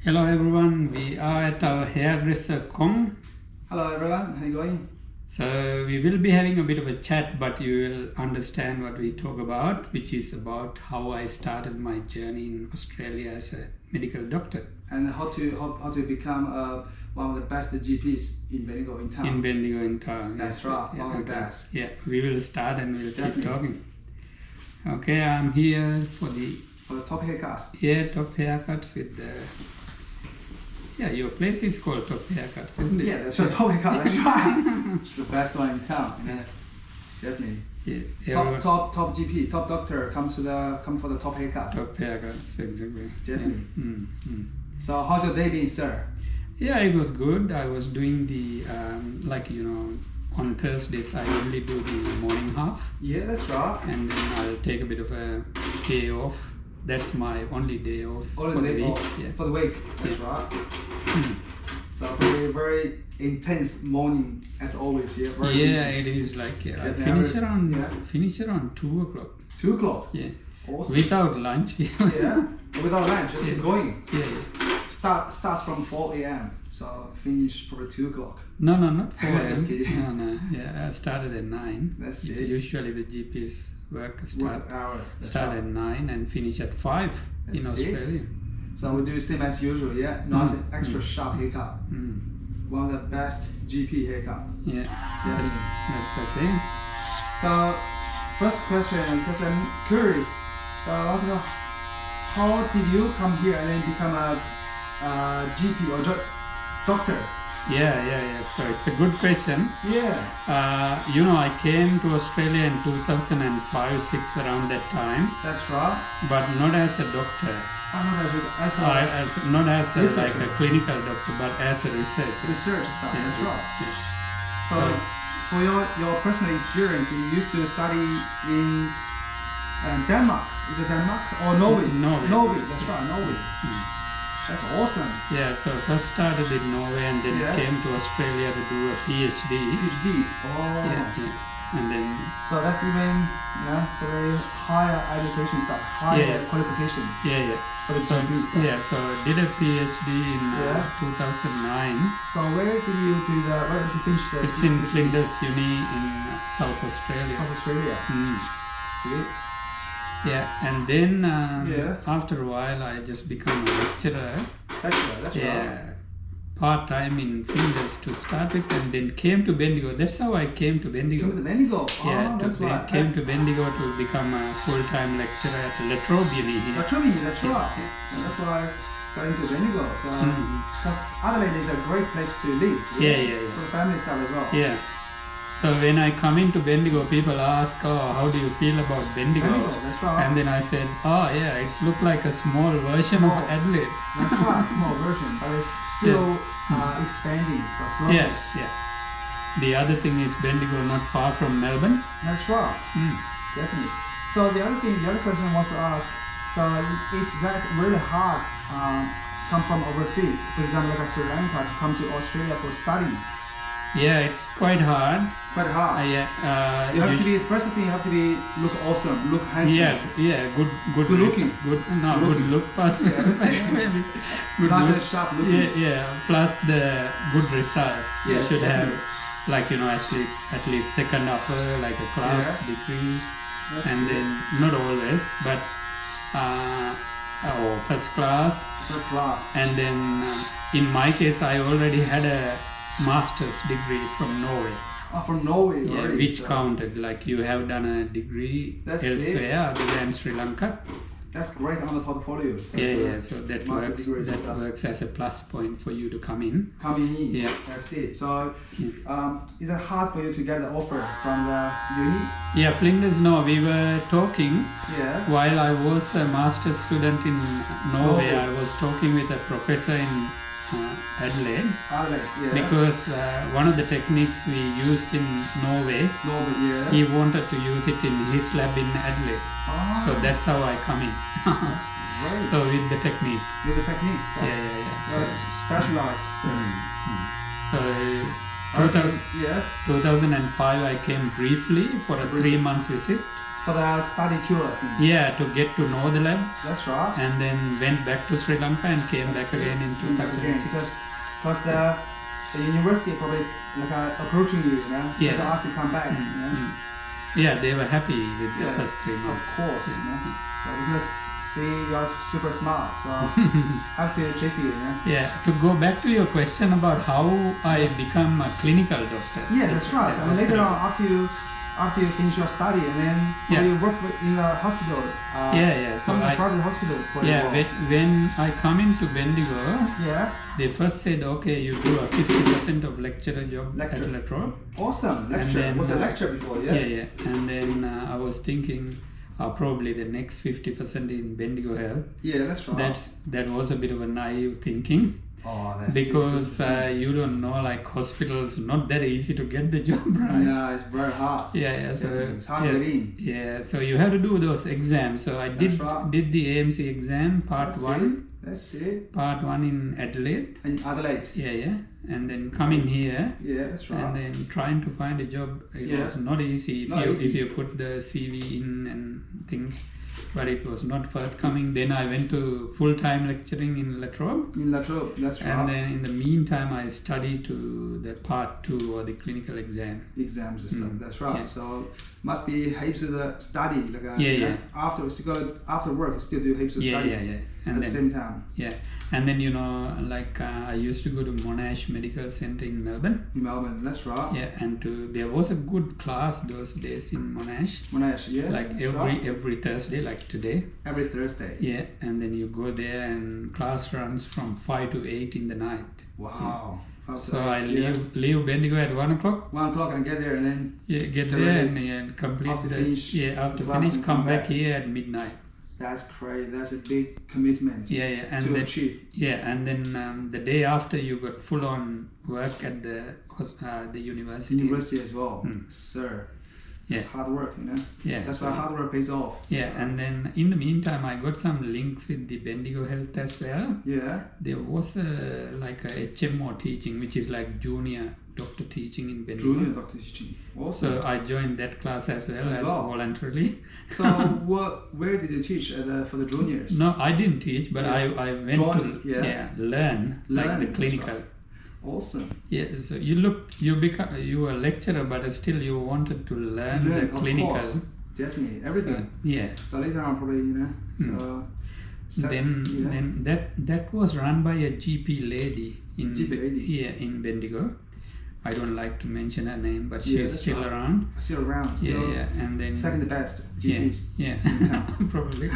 Hello everyone, we are at our hairdresser Kong. Hello everyone, how you going? So we will be having a bit of a chat, but you will understand what we talk about, which is about how I started my journey in Australia as a medical doctor. And how to become one of the best GPs in Bendigo in town. In Bendigo in town. That's yes, right, yes, one of the okay. best. Yeah, we will start and we'll Definitely. keep talking. Okay, I'm here for the Top haircuts. top haircuts with the... Yeah, your place is called Top Haircuts, isn't it? Yeah, that's your top haircut, that's right. It's the best one in town. Yeah. Definitely. Yeah, Top GP, top doctor come for the top haircuts. Top haircuts, exactly. Definitely. Yeah. So how's your day been, sir? Yeah, it was good. I was doing the, on Thursdays I only do the morning half, Yeah, that's right. and then I'll take a bit of a day off. That's my only day off for the week. Yeah. For the week, that's right. So very intense morning as always. Yeah, very Yeah, busy. it is like I Get finish nervous, finish around 2 o'clock. 2 o'clock. Yeah, Awesome. without lunch. Yeah, without lunch, just keep Yeah. going. Yeah. Starts from 4 a.m. So finish probably 2 o'clock. No, not 4 a.m. Just kidding. No. Yeah, I started at 9. That's it. Usually the GP's work Work hours. that's start right. at 9 and finish at 5 That's in it. Australia. So we do same as usual. Yeah, nice and extra sharp haircut. One of the best GP haircut. Yeah, Definitely. that's okay. So first question, because I'm curious. So I want to know, how did you come here and then become a GP or doctor? Yeah. So it's a good question. Yeah. I came to Australia in 2005-6 around that time, That's right. but not as a doctor. Not as like a clinical doctor, but as a researcher. research stuff. Yeah, That's right. yeah. So, for your personal experience, you used to study in Denmark. Is it Denmark or Norway? Norway. That's right, Norway. That's awesome. Yeah, so first started in Norway and then Yeah. came to Australia to do a PhD. PhD. Oh. Yeah. And then So that's even very higher education stuff, higher Yeah. qualification yeah. for the So GP stuff. yeah, so I did a PhD in Yeah. 2009. So where did you finish the? It's in Flinders Uni in South Australia. South Australia. Mm. See? Yeah, and then Yeah. after a while I just become a lecturer. That's right. Yeah, part-time in Flinders to start with, and then came to Bendigo. That's how I came to Bendigo. Came to Bendigo. Yeah, That's right. came to Bendigo to become a full-time lecturer at La Trobe Uni here. Latrobe, that's Yeah, right. yeah. And that's why I got into Bendigo. So, Mhm. because Adelaide is a great place to live. Yeah. For the family stuff as well. Yeah. So when I come into Bendigo, people ask, "Oh, how do you feel about Bendigo?" Bendigo, that's right. And then I said, "Oh, yeah, it's look like a small version of Small. Adelaide." That's right, small version, but it's still expanding. So slowly. Yeah. The other thing is Bendigo not far from Melbourne. That's right. Mm. Definitely. So the other question I want to ask, so is that really hard come from overseas, for example like Sri Lanka, to come to Australia for study? Yeah, it's quite hard. Quite hard. You have to be, first thing you have to be look awesome, look handsome. good looking. Good look person. Yeah, that's it. Maybe. Good Nice look. and sharp looking. Yeah. Plus the good results. You Yeah, should have, definitely. at least second upper, like a class degree, That's and it. then not always, but first class. First class. And then in my case, I already had a master's degree from Norway. From Norway Yeah, already. which so counted, like you have done a degree That's elsewhere other than Sri Lanka. That's great on the portfolio. So So that master degrees and stuff. works as a plus point for you to come in. Coming in. Yeah. That's it. So is it hard for you to get the offer from the uni? Yeah, Flinders, no, we were talking Yeah. while I was a master's student in Norway. Norway. I was talking with a professor in Adelaide, Adelaide, yeah. because one of the techniques we used in Norway, Norway, yeah. he wanted to use it in his lab in Adelaide. So that's how I come in. Great. So with the technique. With the techniques. Yeah. That's specialized. So Okay, yeah. 2005 I came briefly for a 3 month visit, for the study tour thing. Yeah, to get to know the lab, That's right. and then went back to Sri Lanka and came back again in Again, 2006. because the university probably like approaching you, you know, Yeah. to ask you to come back. You know? Yeah, they were happy with the Yeah, first 3 Of months. course, you know. So because see you're super smart, so have to chase you, you know. Yeah, to go back to your question about how I become a clinical doctor. Yeah, that's right. So was later pretty on, after you finish your study, and then Yeah. you work in a hospital. Yeah. So Some I, private hospital for yeah, you. when I come into Bendigo, Yeah, they first said, okay, you do a 50% of lecturer job Lecture. at La Trobe. awesome lecture. then, Was a lecture before? Yeah. Yeah. And then I was thinking probably the next 50% in Bendigo Health. Yeah, that's right. That was a bit of a naive thinking. Oh, that's Because it. you don't know, like hospitals, not that easy to get the job, right? No, it's very hard. Yeah. So Definitely. It's hard to yes, get in. yeah. So you have to do those exams. So I That's right. did the AMC exam part one, That's it. part one in Adelaide. And Adelaide. Yeah. And then coming here Yeah, that's right. and then trying to find a job. It Yeah. was not easy Not easy. if you put the CV in and things. But it was not forthcoming. Then I went to full-time lecturing in La Trobe. In La Trobe, that's right. And then in the meantime, I studied to the part 2 or the clinical exam. Exam system, that's right. Yeah. So must be heaps of the study, like Yeah. afterwards you go after work, you still do heaps of study Yeah. at And the then same time and then like I used to go to Monash Medical Center in Melbourne. in Melbourne. That's right. Yeah, and there was a good class those days in Monash. Monash, yeah. Like that's right. every Thursday, like today. every Thursday. Yeah, and then you go there and class runs from 5 to 8 in the night. Wow. So I leave Bendigo at 1 o'clock. 1 o'clock and get there, and then Yeah, get Get there ready. and complete After the finish after the class finish and come come back back. here at midnight. that's crazy. That's a big commitment Yeah, and to then achieve. and then the day after you got full on work at the university. University as well, Hmm. sir. Yeah. It's hard work, you know. Yeah, That's so- why hard work pays off. Yeah, and then in the meantime, I got some links with the Bendigo Health as well. Yeah. There was like a HMO teaching, which is like junior doctor teaching in Bendigo. Junior doctor teaching. Awesome. So I joined that class as well As as well. voluntarily. So where did you teach for the juniors? No, I didn't teach, but Yeah. I went Join, to yeah. learn like Learn, the that's clinical. right. Awesome. Yeah, so you were a lecturer, but still you wanted to learn the Of clinical. course. Definitely. Everything. So, yeah. So later on probably, you know. So Then that was run by a GP lady in GP lady. Yeah, in Bendigo. I don't like to mention her name, but Yeah, she's that's still right. around. still around. Still Yeah, and then second the best yeah, GPs. yeah, probably.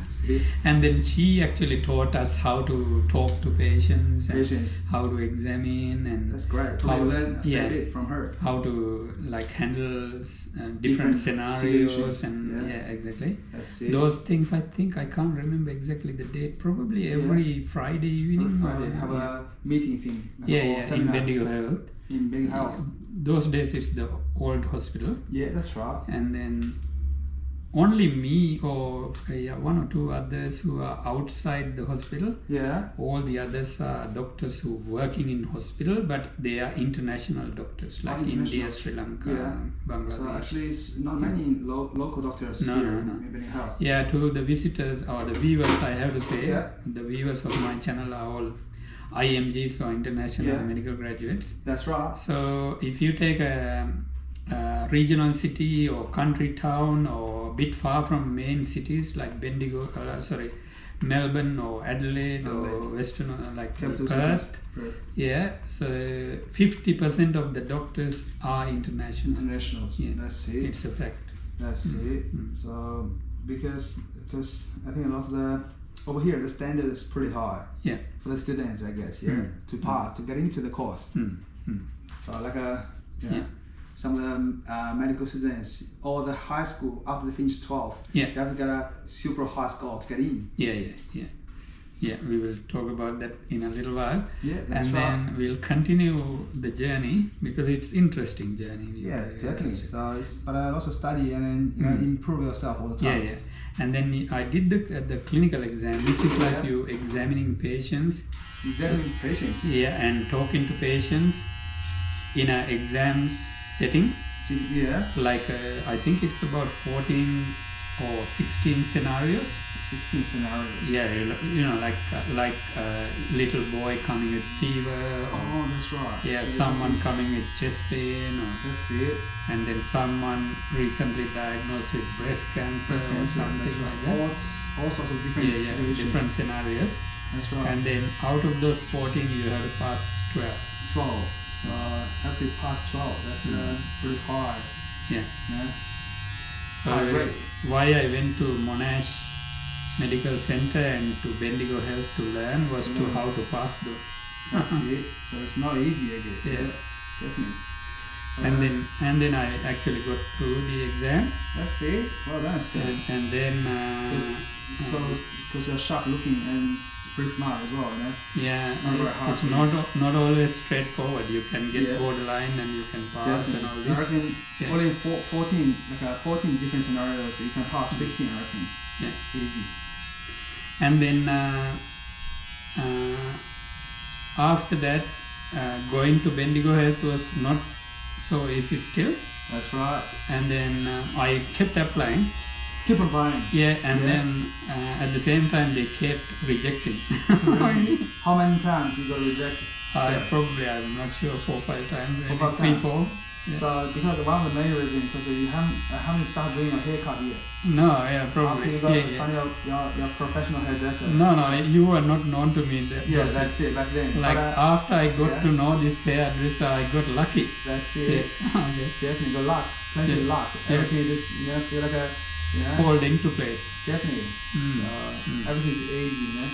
See? And then she actually taught us how to talk to patients and Patients. how to examine and That's great. how, Probably learn a fair yeah, bit from her. how to like handle different Different scenarios situations, and yeah. exactly. That's it. Those things I think I can't remember exactly the date. Probably every Friday evening. Friday, or, have a meeting thing. like yeah, or yeah, in seminar Bendigo Health. In Bendigo Health. Those days it's the old hospital, Yeah, that's right. and then only me or one or two others who are outside the hospital. Yeah. All the others are doctors who working in hospital, but they are international doctors like international. India, Sri Lanka, Yeah. Bangladesh. So actually, it's not many local doctors No, here no, no. in Bendigo Health. Yeah, to the visitors or the viewers, I have to say, Yeah. the viewers of my channel are all IMGs or international Yeah. medical graduates. That's right. So if you take a regional city or country town or a bit far from main cities like Melbourne or Adelaide or Western, like Capital Perth, cities. Perth. yeah, so 50% of the doctors are international. Internationals. Yeah. That's it. It's a fact. That's it. So because I think a lot of the over here the standard is pretty high Yeah. for the students, I guess. Yeah. To pass to get into the course. So like Yeah. some of the medical students or the high school after they finish 12, Yeah. they have to get a super high score to get in. Yeah, we will talk about that in a little while. Yeah, that's And right. then we'll continue the journey because it's interesting journey. Yeah, Very definitely. interesting. So but also study and then improve yourself all the Yeah, time. yeah. And then I did the clinical exam, which is like Yeah. you examining patients, Examining patients. yeah, and talking to patients in an exam setting. Yeah. Like I think it's about 14 or 16 scenarios. 16 scenarios. Yeah, like little boy coming with fever. Or, Oh, that's right. yeah, So someone coming with chest pain, that's it. and then someone recently diagnosed with breast cancer, Breast or cancer, something that's like right. that. All sorts of different Yeah, situations. different scenarios. That's right. And then out of those 14, you have to pass 12. 12. So have to pass 12. That's pretty hard. Yeah. Yeah. So Great. why I went to Monash Medical Center and to Bendigo Health to learn was to how to pass those. That's it. So it's not easy, I guess. Yeah. Definitely. And then I actually got through the exam. That's it. Well done. So, And then because you're sharp looking and pretty smart as well, you know? yeah, Not very hard it's for not always straightforward. You can get Yeah. borderline and you can pass and all I this. reckon Yeah. only 14, 14 different scenarios, so you can pass 15, I reckon. Yeah. Easy. And then after that, going to Bendigo Health was not so easy still. That's right. And then I kept applying. Keep on buying. Yeah, and Yeah. then at the same time they kept rejecting. Really? How many times you got rejected? Probably, I'm not sure, 4 or 5 times, maybe 4 or 5 3, times. 4. Yeah. So because one of the main reasons because you haven't started doing your haircut yet. No, yeah, After probably. you got Yeah. find your professional hairdresser. No, you were not known to me. Yeah, that's it back then. Like But, after I got yeah. to know this hairdresser, I got lucky. that's Yeah. it. Okay. Definitely good luck. Plenty of Yeah. luck. Yeah. Everything just feel like a Fold into place. definitely. Mm. So everything's easy, man.